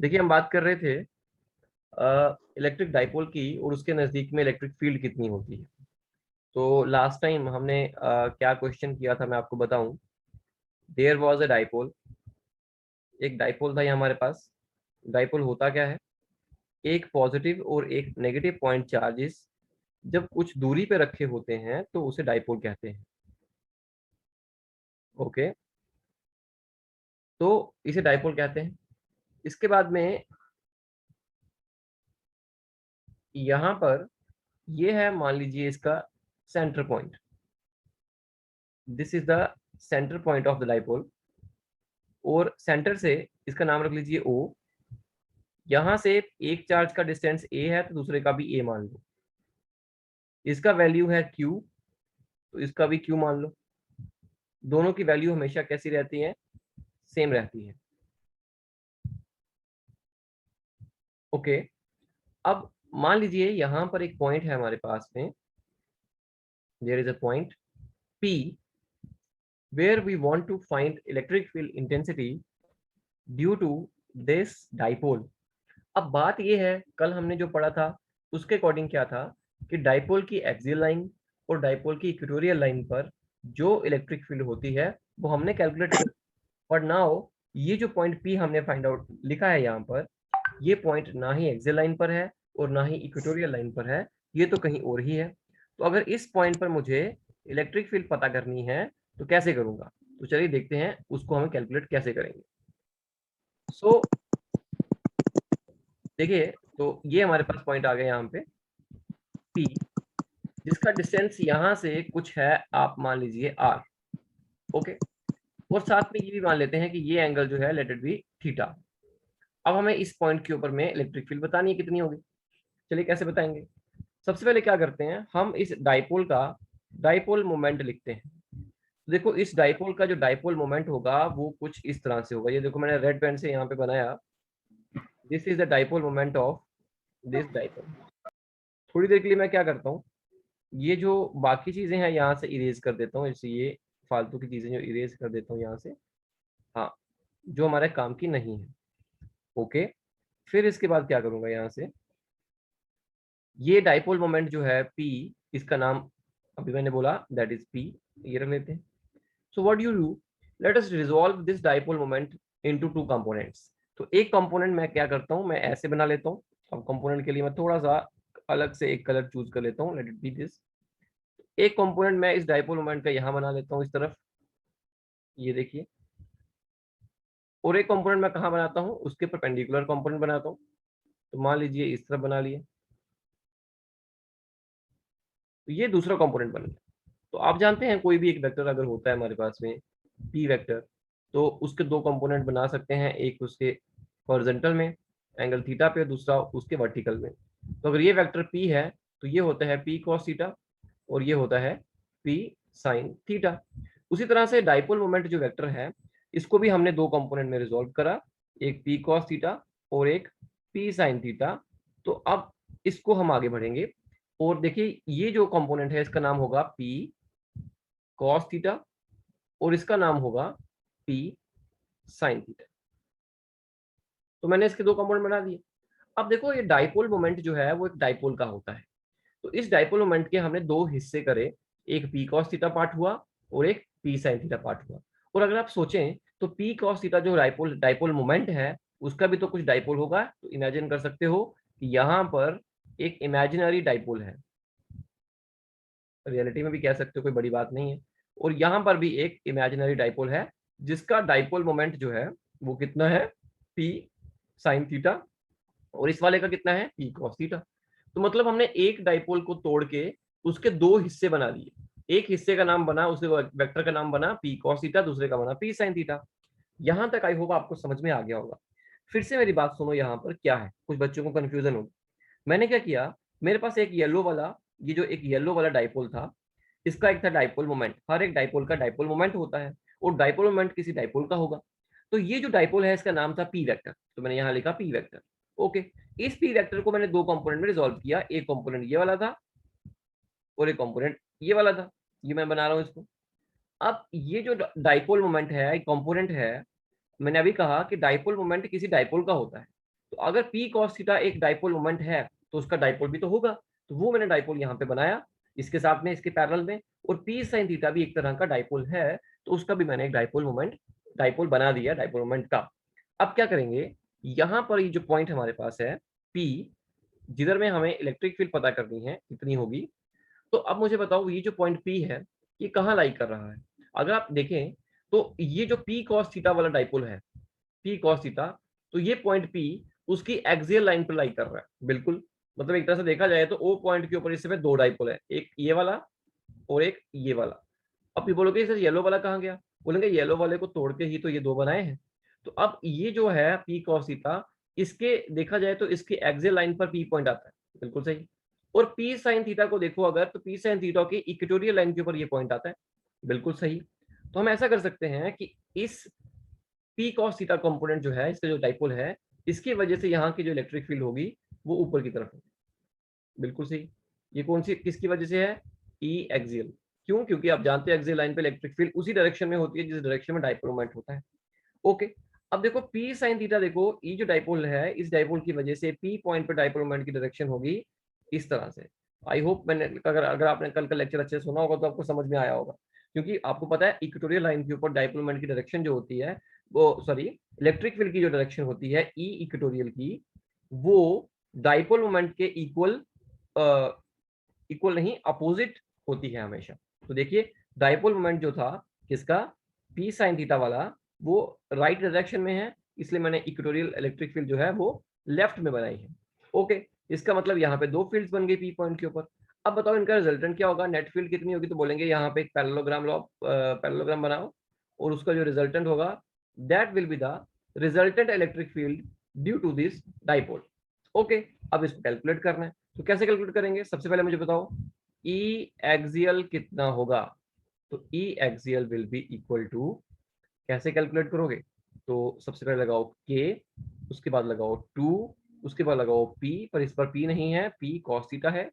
देखिए हम बात कर रहे थे इलेक्ट्रिक डाइपोल की और उसके नजदीक में इलेक्ट्रिक फील्ड कितनी होती है। तो लास्ट टाइम हमने क्या क्वेश्चन किया था मैं आपको बताऊं। देयर वाज अ डाइपोल, एक डाइपोल था ये हमारे पास। डाइपोल होता क्या है, एक पॉजिटिव और एक नेगेटिव पॉइंट चार्जेस जब कुछ दूरी पे रखे होते हैं तो उसे डाइपोल कहते हैं। ओके, तो इसे डाइपोल कहते हैं। इसके बाद में यहाँ पर ये है, मान लीजिए इसका centre point. This is the centre point of the dipole और सेंटर से इसका नाम रख लीजिए ओ। यहां से एक चार्ज का डिस्टेंस ए है तो दूसरे का भी ए मान लो। इसका वैल्यू है क्यू, तो इसका भी क्यू मान लो। दोनों की वैल्यू हमेशा कैसी रहती है, सेम रहती है। ओके, अब मान लीजिए यहां पर एक पॉइंट है हमारे पास में। There is a point P where we want to find electric field intensity due to this dipole. अब बात ये है, कल हमने जो पढ़ा था उसके अकॉर्डिंग क्या था कि डाइपोल की एक्सियल लाइन और डाइपोल की इक्वेटोरियल लाइन पर जो इलेक्ट्रिक फील्ड होती है वो हमने कैलकुलेट कर। और नाउ ये जो पॉइंट पी हमने फाइंड आउट लिखा है यहाँ पर, ये पॉइंट ना ही एक्सियल लाइन पर है और ना ही इक्वेटोरियल लाइन पर है, ये तो कहीं और ही है। तो अगर इस पॉइंट पर मुझे इलेक्ट्रिक फील्ड पता करनी है तो कैसे करूंगा, तो चलिए देखते हैं उसको हम कैलकुलेट कैसे करेंगे। सो देखिए, तो ये हमारे पास पॉइंट आ गया यहाँ पे पी, जिसका डिस्टेंस यहाँ से कुछ है, आप मान लीजिए आर। ओके, और साथ में ये भी मान लेते हैं कि ये एंगल जो है लेट इट बी थीटा। अब हमें इस पॉइंट के ऊपर में इलेक्ट्रिक फील्ड बतानी है कितनी होगी। चलिए कैसे बताएंगे। सबसे पहले क्या करते हैं, हम इस डाइपोल का डाइपोल मोमेंट लिखते हैं। देखो इस डाइपोल का जो डाइपोल मोमेंट होगा वो कुछ इस तरह से होगा। ये देखो मैंने रेड पेन से यहाँ पे बनाया, this is the dipole moment of this dipole. थोड़ी देर के लिए मैं क्या करता हूँ, ये जो बाकी चीजें हैं यहाँ से इरेज कर देता हूँ, जैसे ये फालतू की चीजें जो इरेज कर देता हूँ यहाँ से। हाँ, जो हमारे काम की नहीं है। ओके, फिर इसके बाद क्या करूंगा, यहाँ से ये डाइपोल मोमेंट जो है पी, इसका नाम अभी मैंने बोला दैट इज पी, ये रख लेते हैं। So what you do, let us resolve this dipole moment into two components. तो एक कंपोनेंट मैं क्या करता हूँ, मैं ऐसे बना लेता हूँ। अब कंपोनेंट के लिए मैं थोड़ा सा अलग से एक कलर चूज कर लेता हूँ, लेट इट बी दिस। एक कंपोनेंट मैं इस डाइपोल मोमेंट का यहाँ बना लेता हूँ इस तरफ, ये देखिए। और एक कंपोनेंट मैं कहाँ बनाता हूँ, उसके परपेंडिकुलर कंपोनेंट बनाता हूँ। तो मान लीजिए इस तरफ बना लिए, तो ये दूसरा कंपोनेंट बन गया। तो आप जानते हैं कोई भी एक वेक्टर अगर होता है हमारे पास में पी वेक्टर, तो उसके दो कंपोनेंट बना सकते हैं, एक उसके हॉरिजॉन्टल में एंगल थीटा पे, दूसरा उसके वर्टिकल में। तो अगर ये वेक्टर पी है तो ये होता है पी कॉस थीटा और ये होता है पी साइन थीटा। उसी तरह से डाइपोल मोमेंट जो वेक्टर है इसको भी हमने दो कंपोनेंट में रिजॉल्व करा, एक पी कॉस थीटा और एक पी साइन थीटा। तो अब इसको हम आगे बढ़ेंगे और देखिए ये जो कंपोनेंट है इसका नाम होगा पी कॉस थीटा और इसका नाम होगा पी साइन थीटा। तो मैंने इसके दो कंपोनेंट बना दिए। अब देखो ये डाइपोल मोमेंट जो है वो एक डाइपोल का होता है। तो इस डाइपोल मोमेंट के हमने दो हिस्से करे, एक पी कॉस थीटा पार्ट हुआ और एक पी साइन थीटा पार्ट हुआ। और अगर आप सोचें तो पी कॉस थीटा जो डाइपोल डाइपोल मोमेंट है उसका भी तो कुछ डाइपोल होगा। तो इमेजिन कर सकते हो कि यहाँ पर एक इमेजिनरी डाइपोल है, रियलिटी में भी कह सकते हो, कोई बड़ी बात नहीं है। और यहाँ पर भी एक इमेजिनरी डाइपोल है जिसका डाइपोल मोमेंट जो है वो कितना है, पी साइन थीटा, और इस वाले का कितना है, पी कॉस थीटा। तो मतलब हमने एक डाइपोल को तोड़ के उसके दो हिस्से बना दिए। एक हिस्से का नाम बना, उसके वेक्टर का नाम बना पी कॉस थीटा, दूसरे का बना पी साइन थीटा। यहां तक आई होप आपको समझ में आ गया होगा। फिर से मेरी बात सुनो, यहाँ पर क्या है, कुछ बच्चों को कंफ्यूजन होगी। मैंने क्या किया, मेरे पास एक येलो वाला, ये जो एक येलो वाला डाइपोल था, इसका एक था डाइपोल मोमेंट। हर एक डाइपोल का डाइपोल मोमेंट होता है और डाइपोल मोमेंट किसी डाइपोल का होगा। तो ये जो डाइपोल है इसका नाम था पी वेक्टर, तो मैंने यहाँ लिखा पी वेक्टर। ओके, इस पी वेक्टर को मैंने दो कंपोनेंट में रिजॉल्व किया, एक कंपोनेंट ये वाला था और एक कंपोनेंट ये वाला था। ये मैं बना रहा हूँ इसको। अब ये जो डाइपोल मोमेंट है, कंपोनेंट है, मैंने अभी कहा कि डाइपोल मोमेंट किसी डाइपोल का होता है। तो अगर पी कॉस थीटा एक डाइपोल मोमेंट है तो उसका डाइपोल भी तो होगा, तो वो मैंने डाइपोल यहाँ पे बनाया इसके साथ में, इसके पैरेलल में। और पी साइन थीटा भी एक तरह का डाइपोल है, तो उसका भी मैंने एक डाइपोल मोमेंट, डाइपोल बना दिया डाइपोल मोमेंट का। अब क्या करेंगे, यहाँ पर ये जो पॉइंट हमारे पास है पी, जिधर में हमें इलेक्ट्रिक फील्ड पता करनी है कितनी होगी, तो अब मुझे बताओ ये जो पॉइंट पी है ये कहाँ लाई कर रहा है। अगर आप देखें तो ये जो पी कॉस थीटा वाला डाइपोल है, पी कॉस थीटा, तो ये पॉइंट पी उसकी एक्सियल लाइन पर लाई कर रहा है बिल्कुल। मतलब एक तरह से देखा जाए तो ओ पॉइंट के ऊपर इस समय दो डाइपोल है, एक ये वाला और एक ये वाला। अब ये बोलोगे सर येलो वाला कहाँ गया, बोलेंगे येलो वाले को तोड़ के ही तो ये दो बनाए हैं। तो अब ये जो है पी कॉस थीटा, इसके देखा जाए तो इसकी एक्सियल लाइन पर पी पॉइंट आता है, बिल्कुल सही। और पी साइन थीटा को देखो अगर, तो पी साइन थीटा की इक्वेटोरियल लाइन के ऊपर ये पॉइंट आता है, बिल्कुल सही। तो हम ऐसा कर सकते हैं कि इस पी कॉस थीटा कंपोनेंट जो है, इसका जो डाइपोल है, इसकी वजह से यहाँ की जो इलेक्ट्रिक फील्ड होगी वो ऊपर की तरफ होगी, बिल्कुल सही। ये कौन सी किसकी वजह से है, ई एक्सियल। क्यों, क्योंकि आप जानते हैं एक्सियल लाइन पे इलेक्ट्रिक फील्ड उसी डायरेक्शन में होती है जिस डायरेक्शन में डाइपोल मोमेंट होता है। ओके, अब देखो पी साइन थीटा, देखो ये जो डाइपोल है इस डाइपोल की वजह से पी पॉइंट पर डाइपोल मोमेंट की डायरेक्शन होगी इस तरह से। आई होप मैंने अगर अगर आपने कल का लेक्चर अच्छे से सुना होगा तो आपको समझ में आया होगा, क्योंकि आपको पता है इक्वेटोरियल लाइन के ऊपर डाइपोल मोमेंट की डायरेक्शन जो होती है वो, सॉरी, इलेक्ट्रिक फील्ड की जो डायरेक्शन होती है ई इक्वेटोरियल की, वो डाइपोल मोमेंट के इक्वल, इक्वल नहीं अपोजिट होती है हमेशा। तो देखिए डाइपोल मोमेंट जो था किसका, पी साइन थीटा वाला, वो राइट डायरेक्शन में है, इसलिए मैंने इक्वेटोरियल इलेक्ट्रिक फील्ड जो है वो लेफ्ट में बनाई है। ओके, इसका मतलब यहाँ पे दो फील्ड्स बन गई पी पॉइंट के ऊपर। अब बताओ इनका रिजल्टेंट क्या होगा, नेट फील्ड कितनी होगी, तो बोलेंगे यहाँ पे एक पैरेललोग्राम लॉ, पैरेललोग्राम बनाओ, और उसका जो रिजल्टेंट होगा that will be the resultant electric field due to this dipole. Okay, अब इसको कैलकुलेट करना है, तो कैसे कैलकुलेट करेंगे, सबसे पहले मुझे बताओ ई एक्सियल कितना होगा। तो E axial will be equal to, कैसे कैलकुलेट करोगे, तो सबसे पहले लगाओ के, उसके बाद लगाओ 2, उसके बाद लगाओ पी, पर इस पर पी नहीं है, पी कॉस थीटा है,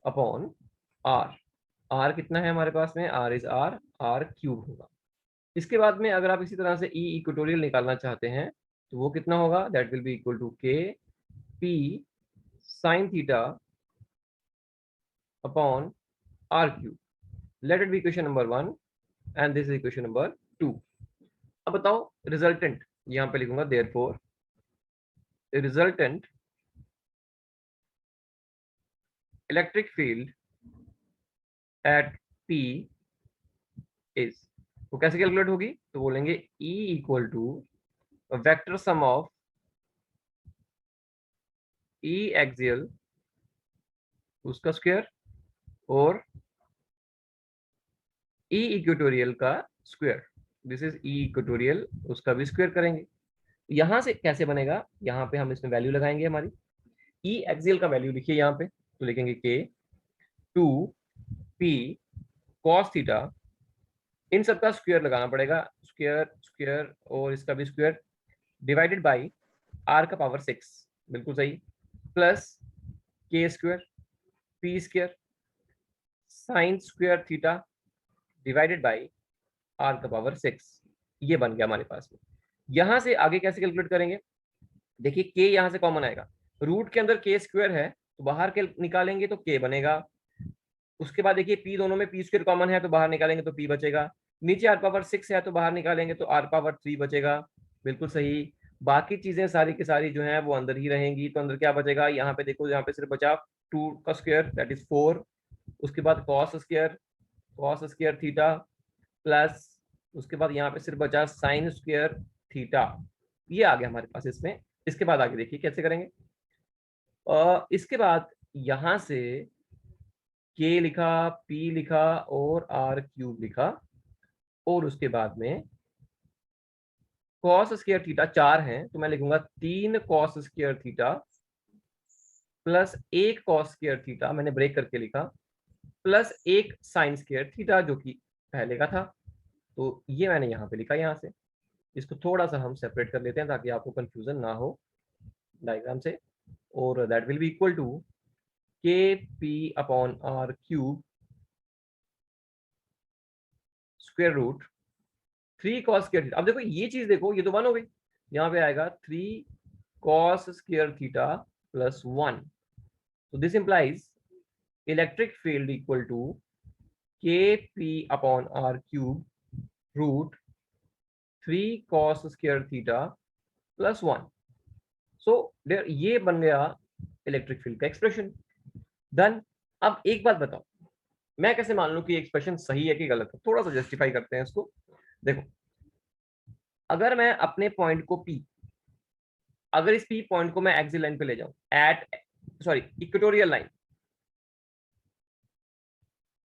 अपॉन आर। आर कितना है हमारे पास में, R is R, R cube होगा। इसके बाद में अगर आप इसी तरह से ई इक्वेटोरियल निकालना चाहते हैं तो वो कितना होगा, that will be equal to K P sine theta upon R cube. Let it be equation number 1 and this is equation number 2। अब बताओ रिजल्टेंट, यहां पे लिखूंगा therefore resultant electric field at P is, वो कैसे कैलकुलेट होगी, तो बोलेंगे E equal to vector sum of E axial उसका स्क्वायर और E इक्वेटोरियल का square, this is E equatorial, उसका भी स्क्वायर करेंगे। यहां से कैसे बनेगा, यहाँ पे हम इसमें वैल्यू लगाएंगे हमारी E एक्सियल का वैल्यू लिखिए यहाँ पे, तो लिखेंगे के 2 p cos थीटा, इन सबका स्क्वायर लगाना पड़ेगा, स्क्वायर स्क्वायर और इसका भी स्क्वायर, डिवाइडेड बाई आर का पावर 6, बिल्कुल सही, plus K square P square sine square theta divided by R का पावर 6। ये बन गया हमारे पास में। यहां से आगे कैसे कैलकुलेट करेंगे, देखिए के यहां से कॉमन आएगा, रूट के अंदर के स्क्वायर है तो बाहर के निकालेंगे तो के बनेगा। उसके बाद देखिए पी, दोनों में पी स्क्वायर कॉमन है तो बाहर निकालेंगे तो पी बचेगा। नीचे आर पावर 6 है तो बाहर निकालेंगे तो आर पावर 3 बचेगा, बिल्कुल सही। बाकी चीजें सारी की सारी जो है वो अंदर ही रहेंगी, तो अंदर क्या बचेगा, यहाँ पे देखो, यहाँ पे सिर्फ बचा 2 का स्क्वायर दैट इज 4, उसके बाद कॉस स्क्वायर थीटा, प्लस उसके बाद यहाँ पे सिर्फ बचा साइन स्क्वायर थीटा, ये आ गया हमारे पास इसमें। इसके बाद आगे देखिए कैसे करेंगे, इसके बाद यहां से के लिखा, पी लिखा और आर क्यूब लिखा, और उसके बाद में कॉस स्क्वायर थीटा 4 है तो मैं लिखूंगा 3 cos square theta plus 1 cos square theta, मैंने ब्रेक करके लिखा, प्लस 1 साइन स्क्वायर थीटा जो कि पहले का था। तो ये मैंने यहाँ पे लिखा, यहाँ से इसको थोड़ा सा हम सेपरेट कर लेते हैं ताकि आपको कंफ्यूजन ना हो डायग्राम से, और that will be equal to K P upon R cube square root 3 cos square theta. अब देखो ये चीज देखो, ये तो 1 हो गई, यहाँ पे आएगा 3 cos square theta plus 1. So this implies electric field equal to kp upon r cube root 3 cos square theta plus 1. So ये बन गया इलेक्ट्रिक फील्ड का एक्सप्रेशन। देन अब एक बात बताओ, मैं कैसे मान लूं कि एक्सप्रेशन सही है कि गलत है? थोड़ा सा जस्टिफाई करते हैं इसको। देखो, अगर मैं अपने पॉइंट को P, अगर इस P पॉइंट को मैं एक्सियल लाइन पे ले जाऊं, इक्वेटोरियल लाइन,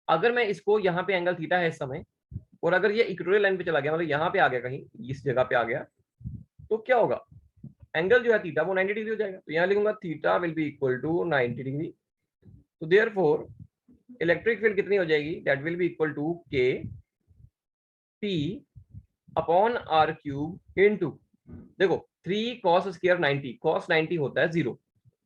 अगर मैं इसको यहाँ पे एंगल थीटा है इस समय, और अगर ये इक्वेटोरियल लाइन पे चला गया, मतलब यहाँ पे आ गया, कहीं इस जगह पे आ गया, तो क्या होगा? एंगल जो है थीटा वो 90 डिग्री हो जाएगा। तो यहाँ लिखूंगा theta will be equal to 90 degree. तो देयरफॉर इलेक्ट्रिक फील्ड कितनी हो जाएगी? That will be equal to K P upon R cube into, देखो 3 cos स्क्वायर 90, cos 90 होता है 0,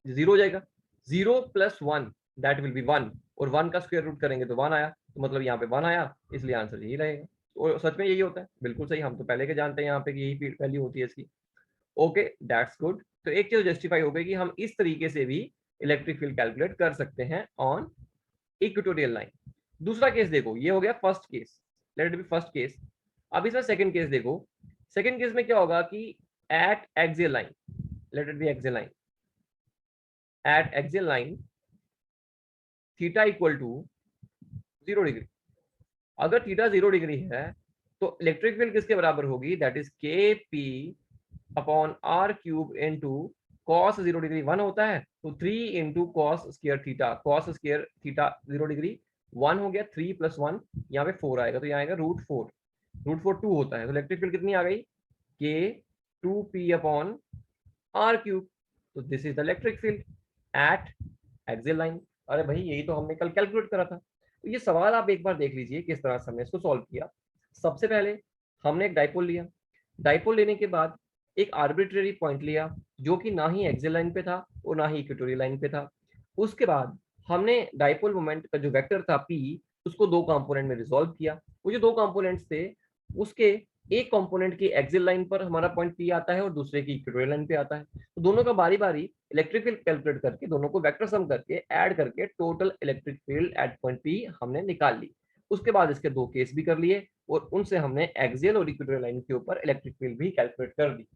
0 हो जाएगा, 0 प्लस 1 दैट विल बी 1, और 1 का स्क्वायर रूट करेंगे तो 1 आया, तो मतलब यहाँ पे 1 आया, इसलिए आंसर यही रहेगा। और सच में यही होता है, बिल्कुल सही, हम तो पहले के जानते हैं यहाँ पे कि यही वैल्यू होती है इसकी। Okay, that's good. तो एक चीज जस्टिफाई हो गई कि हम इस तरीके से भी इलेक्ट्रिक फील्ड कैलकुलेट कर सकते हैं ऑन इक्वेटोरियल लाइन। दूसरा केस देखो, ये हो गया first case, let it be first case. अब इसमें सेकंड केस देखो, सेकंड केस में क्या होगा कि at axial line, let it be axial line, at axial line theta equal to 0 degree. अगर थीटा 0 डिग्री है तो इलेक्ट्रिक फील्ड किसके बराबर होगी? That is K P upon R cube into cos 0 degree 1 होता है, तो 3 into cos square theta, cos square theta 0 degree 1 हो गया, 3 प्लस 1 यहाँ पे 4 आएगा, तो यहाँ आएगा √4, √4 2 होता है। तो इलेक्ट्रिक फील्ड कितनी आ गई? के 2p अपॉन आर क्यूब। तो this is the electric field eight axial line. अरे भाई, यही तो हमने कल कैलकुलेट करा था। तो ये सवाल आप एक बार देख लीजिए किस तरह से हमने इसको सॉल्व किया। सबसे पहले हमने एक डाइपोल लिया, डाइपोल लेने के बाद एक आर्बिट्रेरी पॉइंट लिया जो कि ना ही एक्सियल लाइन पे था और ना ही इक्वेटोरियल लाइन पे था। उसके बाद हमने डाइपोल मोमेंट का जो वेक्टर था p, उसको दो कंपोनेंट में रिजॉल्व किया। वो जो दो कंपोनेंट्स थे, उसके एक कंपोनेंट की एक्सियल लाइन पर हमारा पॉइंट p आता है और दूसरे की इक्वेटोरियल लाइन पे आता है। तो दोनों का बारी बारी इलेक्ट्रिक फील्ड कैलकुलेट करके, दोनों को वेक्टर सम करके ऐड करके total electric field eight point p हमने निकाल ली। उसके बाद इसके दो केस भी कर लिए और उनसे हमने एक्सियल और इक्वेटोरियल लाइन के ऊपर इलेक्ट्रिक फील्ड भी कैलकुलेट कर दी।